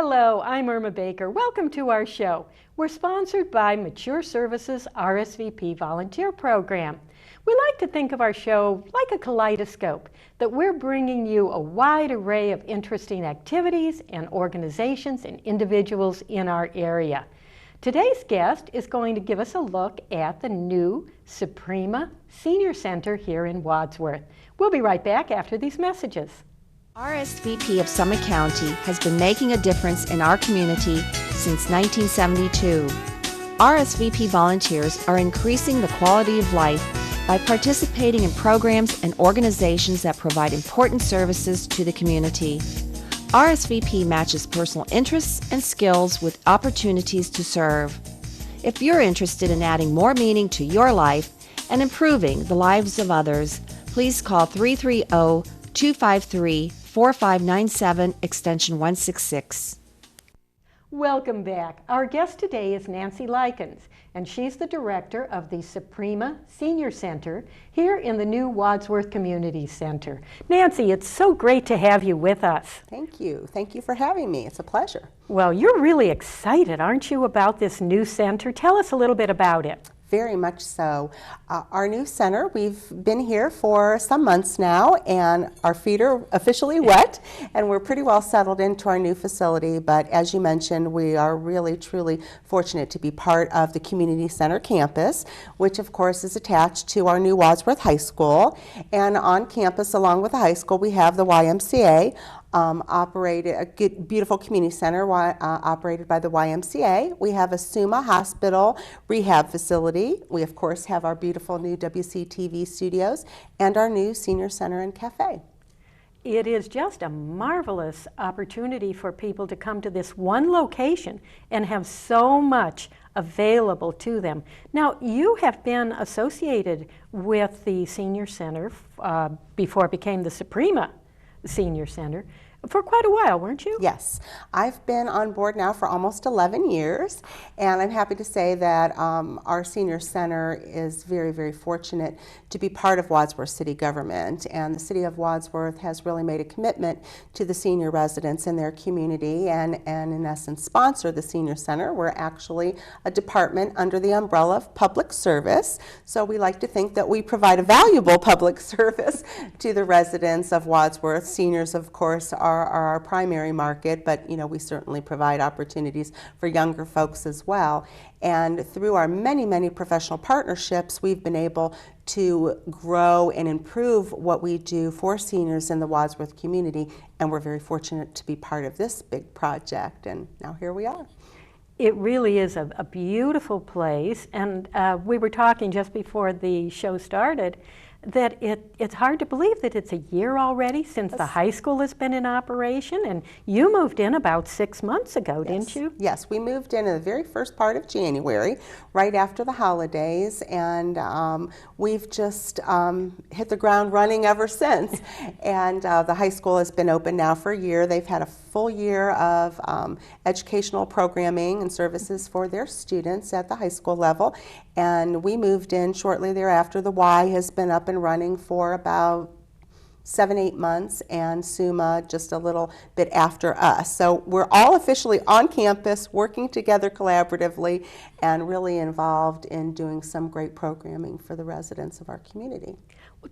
Hello, I'm Irma Baker. Welcome to our show. We're sponsored by Mature Services RSVP Volunteer Program. We like to think of our show like a kaleidoscope, that we're bringing you a wide array of interesting activities and organizations and individuals in our area. Today's guest is going to give us a look at the new Suprema Senior Center here in Wadsworth. We'll be right back after these messages. RSVP of Summit County has been making a difference in our community since 1972. RSVP volunteers are increasing the quality of life by participating in programs and organizations that provide important services to the community. RSVP matches personal interests and skills with opportunities to serve. If you're interested in adding more meaning to your life and improving the lives of others, please call 330-253-4597 extension 166. Welcome back. Our guest today is Nancy Likens, and she's the director of the Suprema Senior Center here in the new Wadsworth Community Center. Nancy, it's so great to have you with us. Thank you. Thank you for having me. It's a pleasure. Well, you're really excited, aren't you, about this new center? Tell us a little bit about it. Very much so. Our new center, we've been here for some months now, and our feet are officially wet, and we're pretty well settled into our new facility. But as you mentioned, we are really, truly fortunate to be part of the Community Center campus, which of course is attached to our new Wadsworth High School. And on campus, along with the high school, we have the YMCA. Operated a good, beautiful community center operated by the YMCA. We have a SUMA hospital rehab facility. We of course have our beautiful new WCTV studios and our new senior center and cafe. It is just a marvelous opportunity for people to come to this one location and have so much available to them. Now, you have been associated with the senior center before it became the Suprema Senior Center for quite a while, weren't you? Yes. I've been on board now for almost 11 years, and I'm happy to say that our senior center is very, very fortunate to be part of Wadsworth City government, and the City of Wadsworth has really made a commitment to the senior residents in their community and in essence sponsor the senior center. We're actually a department under the umbrella of public service, so we like to think that we provide a valuable public service to the residents of Wadsworth. Seniors, of course, are our primary market, but we certainly provide opportunities for younger folks as well. And through our many, many professional partnerships, we've been able to grow and improve what we do for seniors in the Wadsworth community, and we're very fortunate to be part of this big project, and now here we are. It really is a beautiful place, and we were talking just before the show started that it's hard to believe that it's a year already since the high school has been in operation, and you moved in about 6 months ago, didn't you? Yes, we moved in the very first part of January, right after the holidays, and we've just hit the ground running ever since. And the high school has been open now for a year. They've had a full year of educational programming and services for their students at the high school level, and we moved in shortly thereafter. The Y has been up and running for about 7-8 months, and SUMA just a little bit after us. So we're all officially on campus, working together collaboratively, and really involved in doing some great programming for the residents of our community.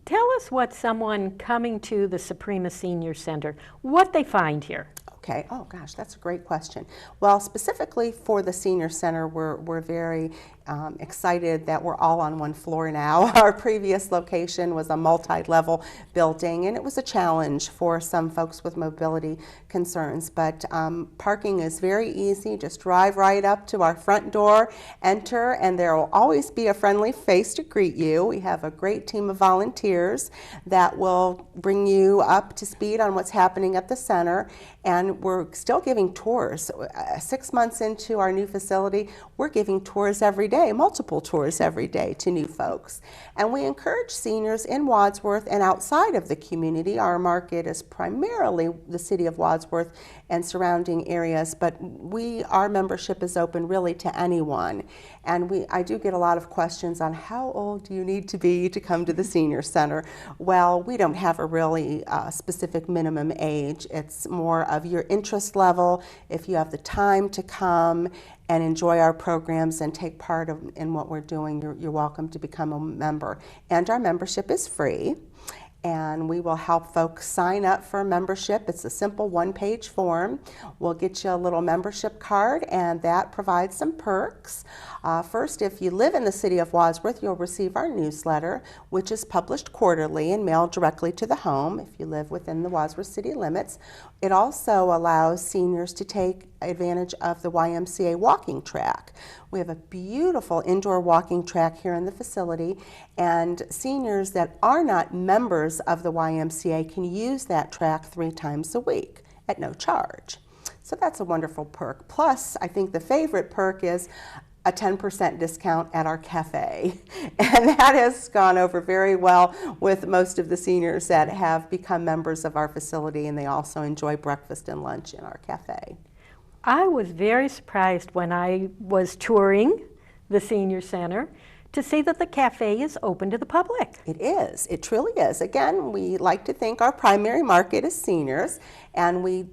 Tell us what someone coming to the Suprema Senior Center, what they find here. Okay, oh gosh, that's a great question. Well, specifically for the Senior Center, we're very excited that we're all on one floor now. Our previous location was a multi-level building, and it was a challenge for some folks with mobility concerns, but parking is very easy. Just drive right up to our front door, enter, and there will always be a friendly face to greet you. We have a great team of volunteers that will bring you up to speed on what's happening at the center, and we're still giving tours. 6 months into our new facility, we're giving tours every day, multiple tours every day to new folks. And we encourage seniors in Wadsworth and outside of the community. Our market is primarily the City of Wadsworth and surrounding areas, but our membership is open really to anyone. fun. And I do get a lot of questions on how old do you need to be to come to the senior center. Well, we don't have a really specific minimum age. It's more of your interest level. If you have the time to come and enjoy our programs and take part in what we're doing, you're welcome to become a member. And our membership is free. And we will help folks sign up for a membership. It's a simple one-page form. We'll get you a little membership card, and that provides some perks. First, if you live in the City of Wadsworth, you'll receive our newsletter, which is published quarterly and mailed directly to the home if you live within the Wadsworth city limits. It also allows seniors to take advantage of the YMCA walking track. We have a beautiful indoor walking track here in the facility, and seniors that are not members of the YMCA can use that track 3 times a week at no charge. So that's a wonderful perk. Plus, I think the favorite perk is a 10% discount at our cafe. And that has gone over very well with most of the seniors that have become members of our facility, and they also enjoy breakfast and lunch in our cafe. I was very surprised when I was touring the senior center to see that the cafe is open to the public. It is. It truly is. Again, we like to think our primary market is seniors, and we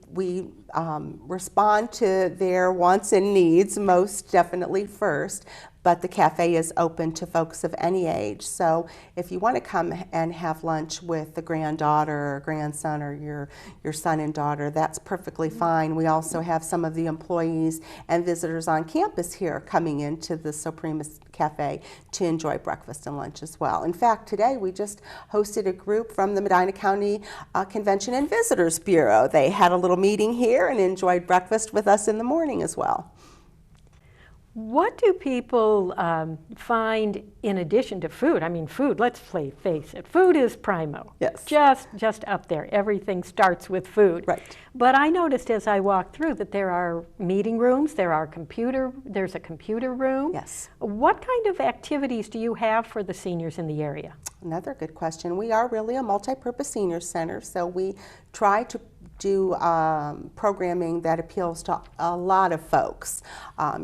respond to their wants and needs most definitely first. But the cafe is open to folks of any age. So if you want to come and have lunch with the granddaughter or grandson or your son and daughter, that's perfectly fine. We also have some of the employees and visitors on campus here coming into the Supremus Cafe to enjoy breakfast and lunch as well. In fact, today we just hosted a group from the Medina County Convention and Visitors Bureau. They had a little meeting here and enjoyed breakfast with us in the morning as well. What do people find in addition to food? I mean, food, let's face it, food is primo. Yes. Just up there. Everything starts with food. Right. But I noticed as I walked through that there are meeting rooms, there's a computer room. Yes. What kind of activities do you have for the seniors in the area? Another good question. We are really a multi-purpose senior center, so we try to do programming that appeals to a lot of folks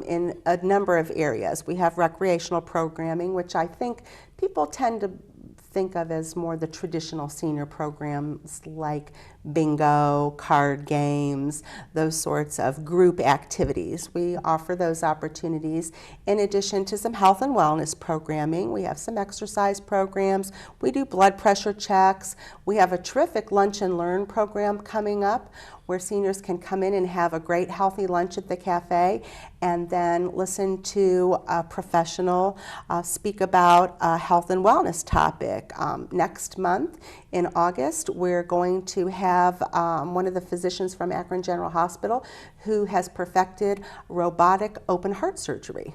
in a number of areas. We have recreational programming, which I think people tend to think of as more the traditional senior programs like bingo, card games, those sorts of group activities. We offer those opportunities in addition to some health and wellness programming. We have some exercise programs. We do blood pressure checks. We have a terrific lunch and learn program coming up where seniors can come in and have a great healthy lunch at the cafe and then listen to a professional speak about a health and wellness topic. Next month in August, we're going to have one of the physicians from Akron General Hospital who has perfected robotic open heart surgery.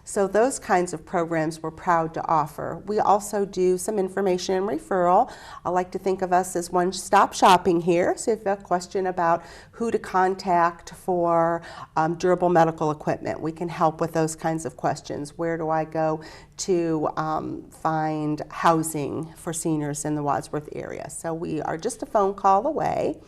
So those kinds of programs we're proud to offer. We also do some information and referral. I like to think of us as one-stop shopping here. So if you have a question about who to contact for durable medical equipment, we can help with those kinds of questions. Where do I go to find housing for seniors in the Wadsworth area? So we are just a phone call away.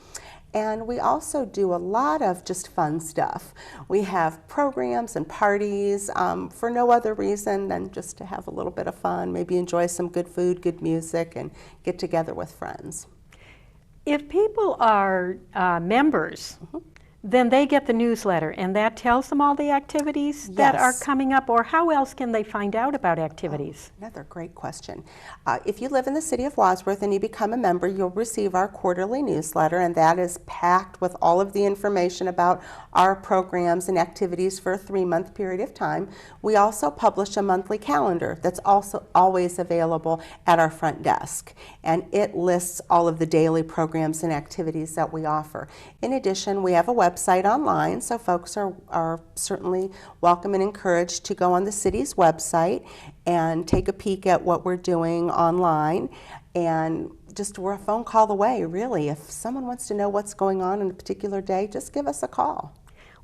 And we also do a lot of just fun stuff. We have programs and parties for no other reason than just to have a little bit of fun, maybe enjoy some good food, good music, and get together with friends. If people are members, then they get the newsletter, and that tells them all the activities that are coming up, or how else can they find out about activities? Another great question. If you live in the City of Wadsworth and you become a member, you'll receive our quarterly newsletter, and that is packed with all of the information about our programs and activities for a 3-month period of time. We also publish a monthly calendar that's also always available at our front desk, and it lists all of the daily programs and activities that we offer. In addition, we have a website online, so folks are certainly welcome and encouraged to go on the city's website and take a peek at what we're doing online. And just we're a phone call away, really. If someone wants to know what's going on a particular day, just give us a call.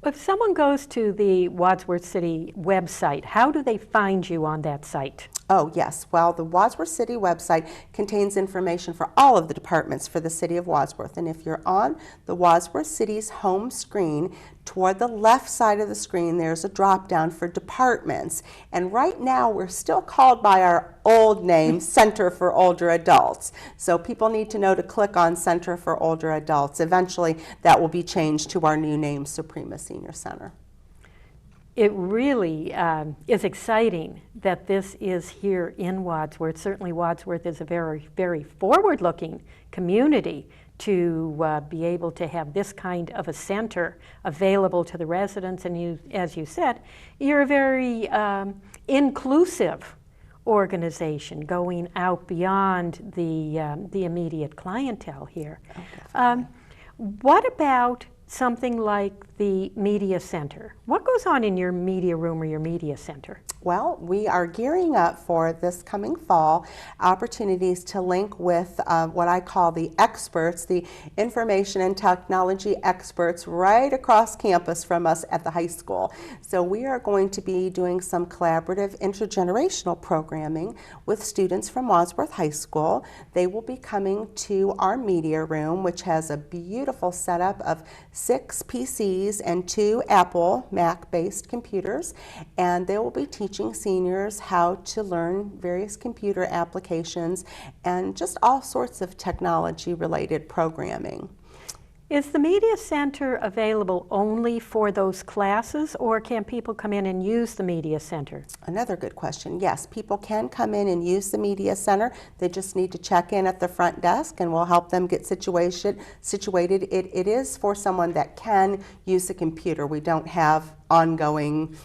If someone goes to the Wadsworth City website, how do they find you on that site? Oh, yes. Well, the Wadsworth City website contains information for all of the departments for the City of Wadsworth. And if you're on the Wadsworth City's home screen, toward the left side of the screen, there's a drop-down for departments. And right now, we're still called by our old name, Center for Older Adults. So people need to know to click on Center for Older Adults. Eventually, that will be changed to our new name, Suprema Senior Center. It really is exciting that this is here in Wadsworth. Certainly Wadsworth is a very, very forward-looking community to be able to have this kind of a center available to the residents. And you, as you said, you're a very inclusive organization going out beyond the immediate clientele here. Oh, what about something like the media center? What goes on in your media room or your media center? Well, we are gearing up for this coming fall opportunities to link with what I call the experts, the information and technology experts right across campus from us at the high school. So we are going to be doing some collaborative intergenerational programming with students from Wadsworth High School. They will be coming to our media room, which has a beautiful setup of 6 PCs and 2 Apple Mac-based computers, and they will be teaching seniors how to learn various computer applications and just all sorts of technology-related programming. Is the media center available only for those classes, or can people come in and use the media center? Another good question. Yes, people can come in and use the media center. They just need to check in at the front desk and we'll help them get situated. It is for someone that can use the computer. We don't have ongoing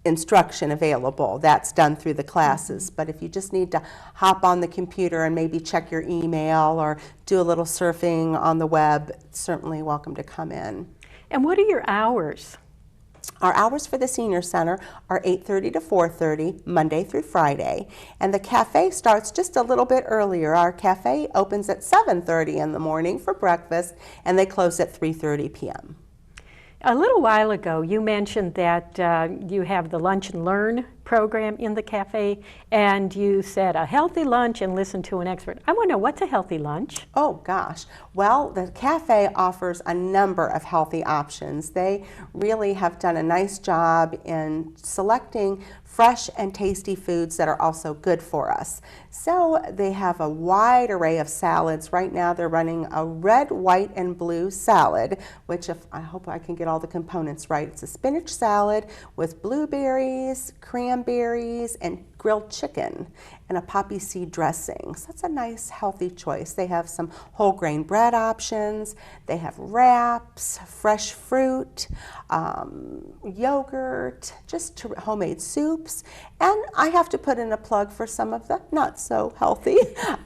instruction available. That's done through the classes. But if you just need to hop on the computer and maybe check your email or do a little surfing on the web, certainly welcome to come in. And what are your hours? Our hours for the Senior Center are 8:30 to 4:30, Monday through Friday. And the cafe starts just a little bit earlier. Our cafe opens at 7:30 in the morning for breakfast, and they close at 3:30 p.m. A little while ago, you mentioned that you have the Lunch and Learn program in the cafe, and you said a healthy lunch and listen to an expert. I want to know, what's a healthy lunch? Oh gosh, well, the cafe offers a number of healthy options. They really have done a nice job in selecting fresh and tasty foods that are also good for us. So they have a wide array of salads. Right now they're running a red, white, and blue salad, which I hope I can get all the components right. It's a spinach salad with blueberries, cranberries, and grilled chicken and a poppy seed dressing. So that's a nice healthy choice. They have some whole grain bread options. They have wraps, fresh fruit, yogurt, just homemade soups. And I have to put in a plug for some of the not so healthy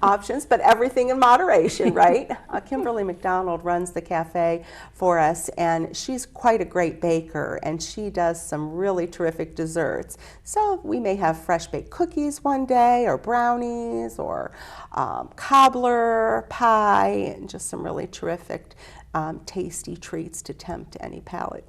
options, but everything in moderation, right? Kimberly McDonald runs the cafe for us, and she's quite a great baker, and she does some really terrific desserts. So we may have fresh baked cookies one day, or brownies, or cobbler pie, and just some really terrific tasty treats to tempt any palate.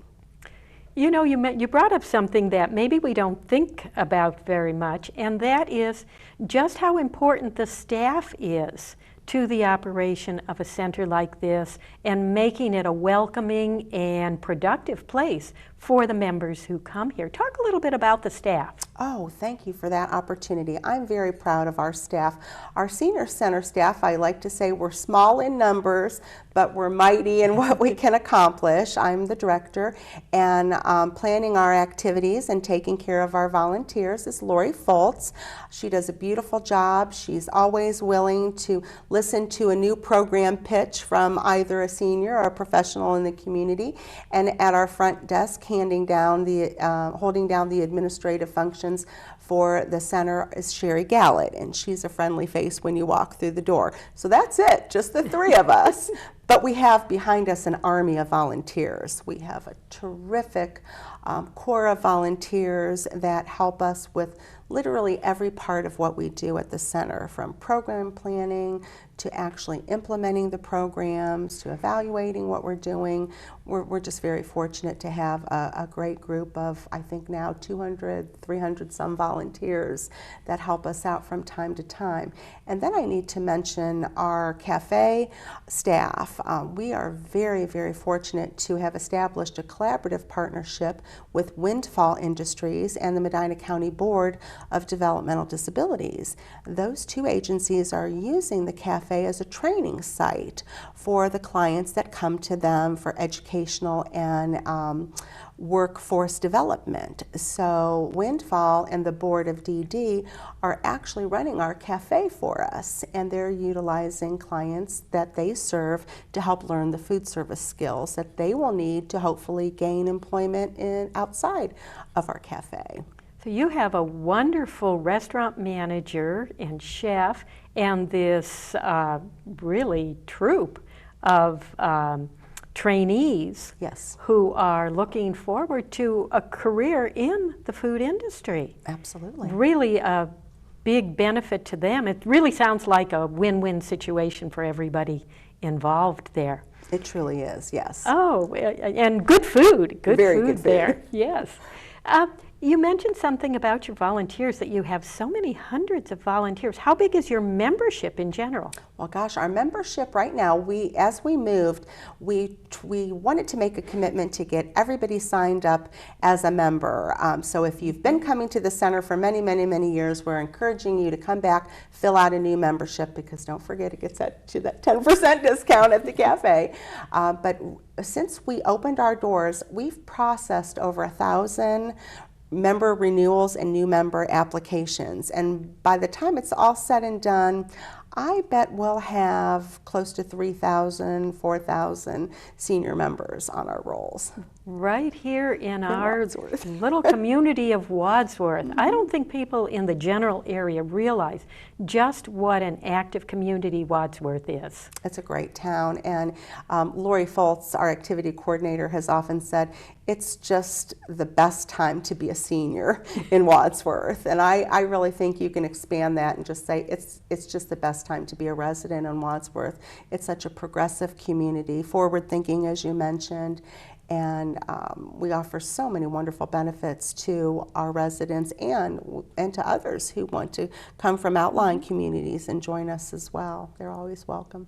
You know, you brought up something that maybe we don't think about very much, and that is just how important the staff is to the operation of a center like this and making it a welcoming and productive place for the members who come here. Talk a little bit about the staff. Oh, thank you for that opportunity. I'm very proud of our staff. Our senior center staff, I like to say we're small in numbers, but we're mighty in what we can accomplish. I'm the director, and planning our activities and taking care of our volunteers is Lori Foltz. She does a beautiful job. She's always willing to listen to a new program pitch from either a senior or a professional in the community. And at our front desk, holding down the administrative functions for the center is Sherry Gallett, and she's a friendly face when you walk through the door. So that's it, just the three of us. But we have behind us an army of volunteers. We have a terrific corps of volunteers that help us with literally every part of what we do at the center, from program planning to actually implementing the programs, to evaluating what we're doing. We're just very fortunate to have a great group of, I think now 200, 300 some volunteers that help us out from time to time. And then I need to mention our cafe staff. We are very, very fortunate to have established a collaborative partnership with Windfall Industries and the Medina County Board of Developmental Disabilities. Those two agencies are using the cafe as a training site for the clients that come to them for educational and workforce development. So Windfall and the Board of DD are actually running our cafe for us, and they're utilizing clients that they serve to help learn the food service skills that they will need to hopefully gain employment outside of our cafe. So you have a wonderful restaurant manager and chef and this really troupe of trainees, yes, who are looking forward to a career in the food industry. Absolutely. Really a big benefit to them. It really sounds like a win-win situation for everybody involved there. It truly is, yes. Oh, and good food. Very food good food there. Yes. You mentioned something about your volunteers, that you have so many hundreds of volunteers. How big is your membership in general? Well, gosh, our membership right now, as we moved, we wanted to make a commitment to get everybody signed up as a member. So if you've been coming to the center for many, many, many years, we're encouraging you to come back, fill out a new membership, because don't forget it gets to that 10% discount at the cafe. But since we opened our doors, we've processed over 1,000 member renewals and new member applications. And by the time it's all said and done, I bet we'll have close to 3,000, 4,000 senior members on our rolls. Right here in our Wadsworth. little community of Wadsworth. I don't think people in the general area realize just what an active community Wadsworth is. It's a great town, and Lori Foltz, our activity coordinator, has often said it's just the best time to be a senior in Wadsworth. And I really think you can expand that and just say it's just the best time to be a resident in Wadsworth. It's such a progressive community, forward-thinking, as you mentioned, and we offer so many wonderful benefits to our residents and to others who want to come from outlying communities and join us as well. They're always welcome.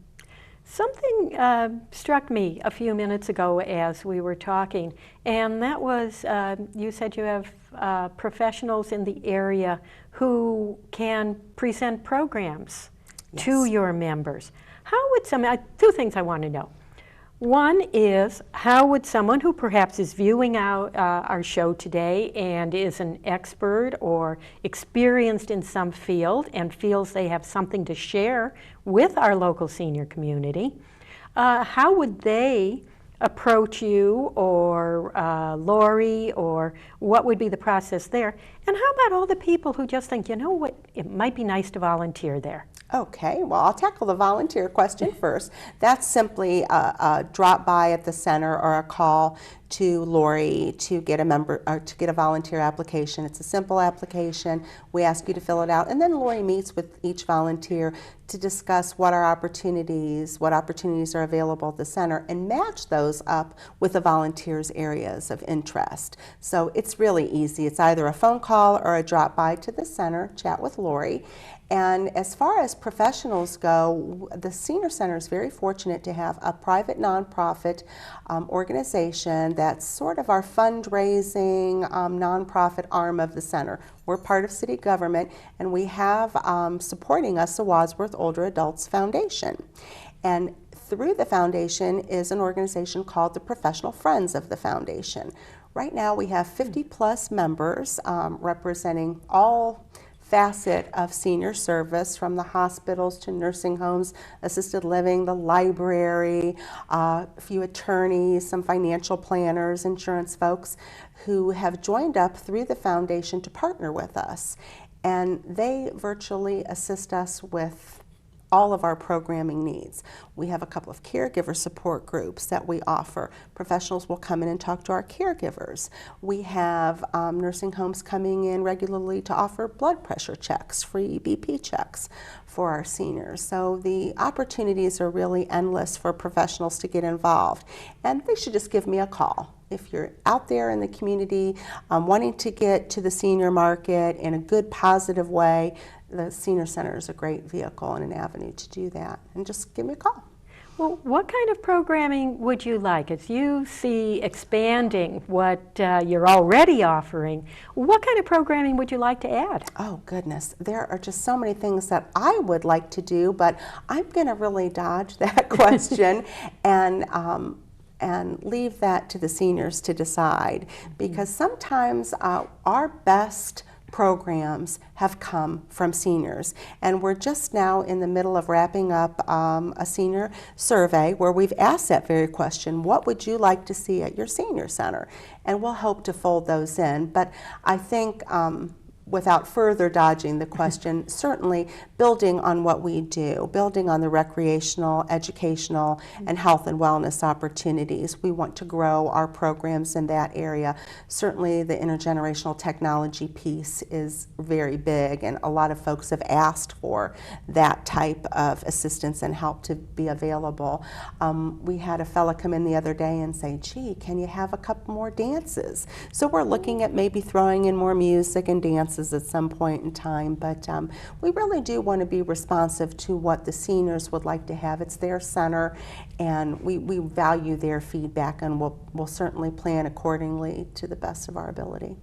Something struck me a few minutes ago as we were talking, and that was you said you have professionals in the area who can present programs to your members. How would two things I want to know. One is, how would someone who perhaps is viewing our show today and is an expert or experienced in some field and feels they have something to share with our local senior community, how would they approach you or Lori, or what would be the process there? And how about all the people who just think, you know what, it might be nice to volunteer there? Okay, well, I'll tackle the volunteer question first. That's simply a drop by at the center or a call to Lori to get a volunteer application. It's a simple application. We ask you to fill it out, and then Lori meets with each volunteer to discuss what opportunities are available at the center and match those up with the volunteers' areas of interest. So it's really easy. It's either a phone call or a drop by to the center, chat with Lori. And as far as professionals go, the Senior Center is very fortunate to have a private nonprofit organization that's sort of our fundraising nonprofit arm of the center. We're part of city government, and we have supporting us the Wadsworth Older Adults Foundation. And through the foundation is an organization called the Professional Friends of the Foundation. Right now we have 50 plus members representing all facet of senior service, from the hospitals to nursing homes, assisted living, the library, a few attorneys, some financial planners, insurance folks who have joined up through the foundation to partner with us. And they virtually assist us with all of our programming needs. We have a couple of caregiver support groups that we offer. Professionals will come in and talk to our caregivers. We have nursing homes coming in regularly to offer blood pressure checks, free BP checks for our seniors. So the opportunities are really endless for professionals to get involved, and they should just give me a call. If you're out there in the community wanting to get to the senior market in a good, positive way, the Senior Center is a great vehicle and an avenue to do that. And just give me a call. Well, what kind of programming would you like? As you see expanding what you're already offering, what kind of programming would you like to add? Oh, goodness. There are just so many things that I would like to do, but I'm going to really dodge that question and leave that to the seniors to decide, because sometimes our best programs have come from seniors, and we're just now in the middle of wrapping up a senior survey where we've asked that very question: what would you like to see at your senior center? And we'll hope to fold those in. But I think without further dodging the question, certainly building on what we do, building on the recreational, educational, and health and wellness opportunities. We want to grow our programs in that area. Certainly the intergenerational technology piece is very big, and a lot of folks have asked for that type of assistance and help to be available. We had a fella come in the other day and say, gee, can you have a couple more dances? So we're looking at maybe throwing in more music and dances at some point in time, but we really do want to be responsive to what the seniors would like to have. It's their center, and we value their feedback, and we'll certainly plan accordingly to the best of our ability.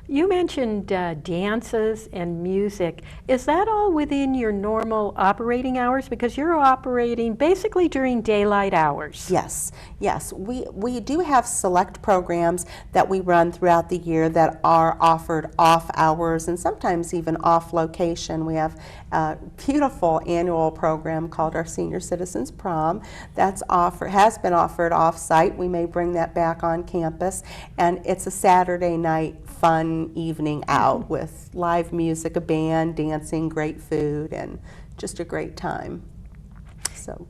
You mentioned dances and music. Is that all within your normal operating hours? Because you're operating basically during daylight hours. Yes, yes. We do have select programs that we run throughout the year that are offered off hours and sometimes even off location. We have a beautiful annual program called our Senior Citizens Prom has been offered off-site. We may bring that back on campus, and it's a Saturday night fun evening out with live music, a band, dancing, great food, and just a great time. So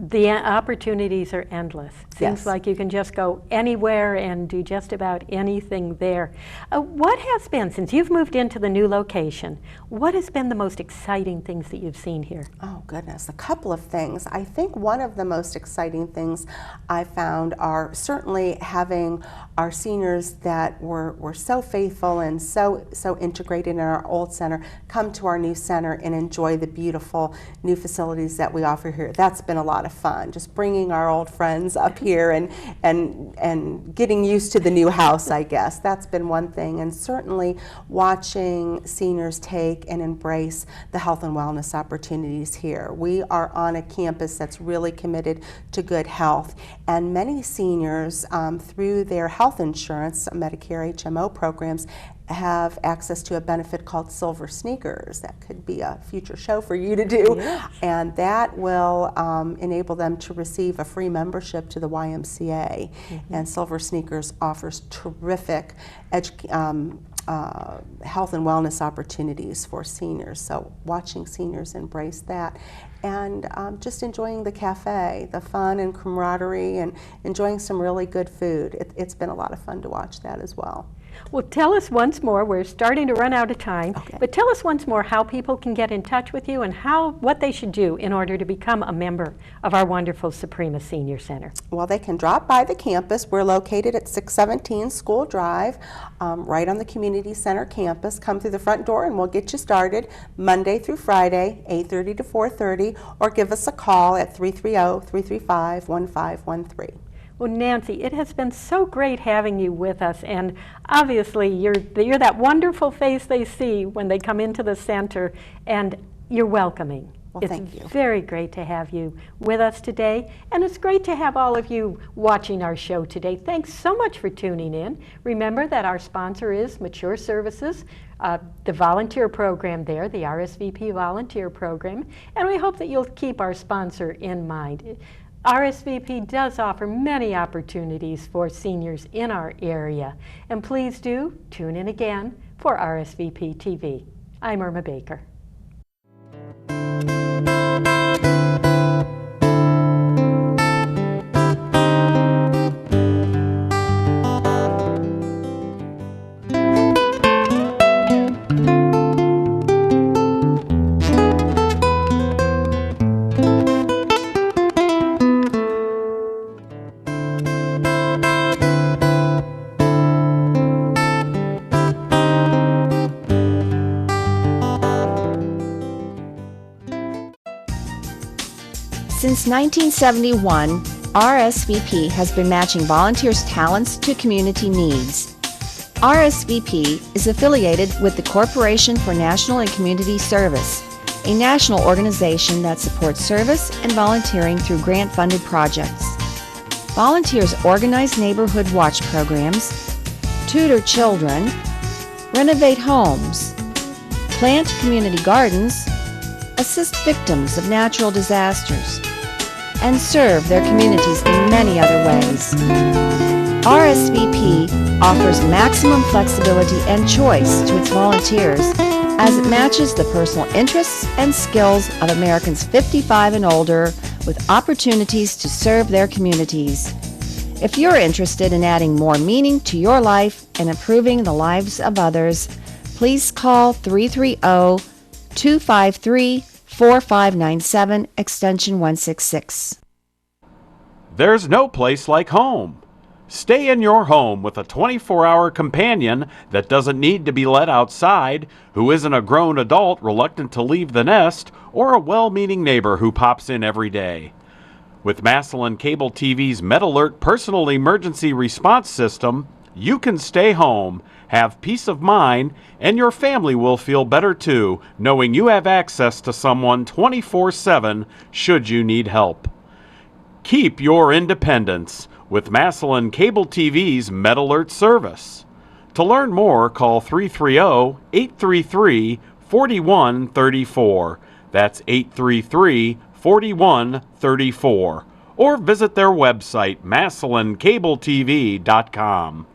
the opportunities are endless. Seems Yes. like you can just go anywhere and do just about anything there. What has been, since you've moved into the new location, what has been the most exciting things that you've seen here? Oh goodness, a couple of things. I think one of the most exciting things I found are certainly having our seniors that were so faithful and so integrated in our old center come to our new center and enjoy the beautiful new facilities that we offer here. That's been a lot of fun, just bringing our old friends up here and getting used to the new house, I guess. That's been one thing, and certainly watching seniors take and embrace the health and wellness opportunities here. We are on a campus that's really committed to good health, and many seniors through their health insurance, Medicare HMO programs, have access to a benefit called Silver Sneakers. That could be a future show for you to do. Yes. And that will enable them to receive a free membership to the YMCA. And Silver Sneakers offers terrific health and wellness opportunities for seniors. So watching seniors embrace that, and just enjoying the cafe, the fun and camaraderie, and enjoying some really good food. It's been a lot of fun to watch that as well. Well, tell us once more, we're starting to run out of time, Okay. but tell us once more how people can get in touch with you and what they should do in order to become a member of our wonderful Suprema Senior Center. Well, they can drop by the campus. We're located at 617 School Drive, right on the Community Center campus. Come through the front door and we'll get you started Monday through Friday, 8:30 to 4:30, or give us a call at 330-335-1513. Well, Nancy, it has been so great having you with us, and obviously you're that wonderful face they see when they come into the center, and you're welcoming. Well, thank you. It's very great to have you with us today, and it's great to have all of you watching our show today. Thanks so much for tuning in. Remember that our sponsor is Mature Services, the volunteer program there, the RSVP volunteer program, and we hope that you'll keep our sponsor in mind. RSVP does offer many opportunities for seniors in our area, and please do tune in again for RSVP TV. I'm Irma Baker. Since 1971, RSVP has been matching volunteers' talents to community needs. RSVP is affiliated with the Corporation for National and Community Service, a national organization that supports service and volunteering through grant-funded projects. Volunteers organize neighborhood watch programs, tutor children, renovate homes, plant community gardens, assist victims of natural disasters, and serve their communities in many other ways. RSVP offers maximum flexibility and choice to its volunteers as it matches the personal interests and skills of Americans 55 and older with opportunities to serve their communities. If you're interested in adding more meaning to your life and improving the lives of others, please call 330-253-4597, extension 166. There's no place like home. Stay in your home with a 24-hour companion that doesn't need to be let outside, who isn't a grown adult reluctant to leave the nest, or a well-meaning neighbor who pops in every day. With Massillon Cable TV's MedAlert Personal Emergency Response System, you can stay home, have peace of mind, and your family will feel better too, knowing you have access to someone 24/7 should you need help. Keep your independence with Massillon Cable TV's MedAlert service. To learn more, call 330-833-4134. That's 833-4134. Or visit their website, MassillonCableTV.com.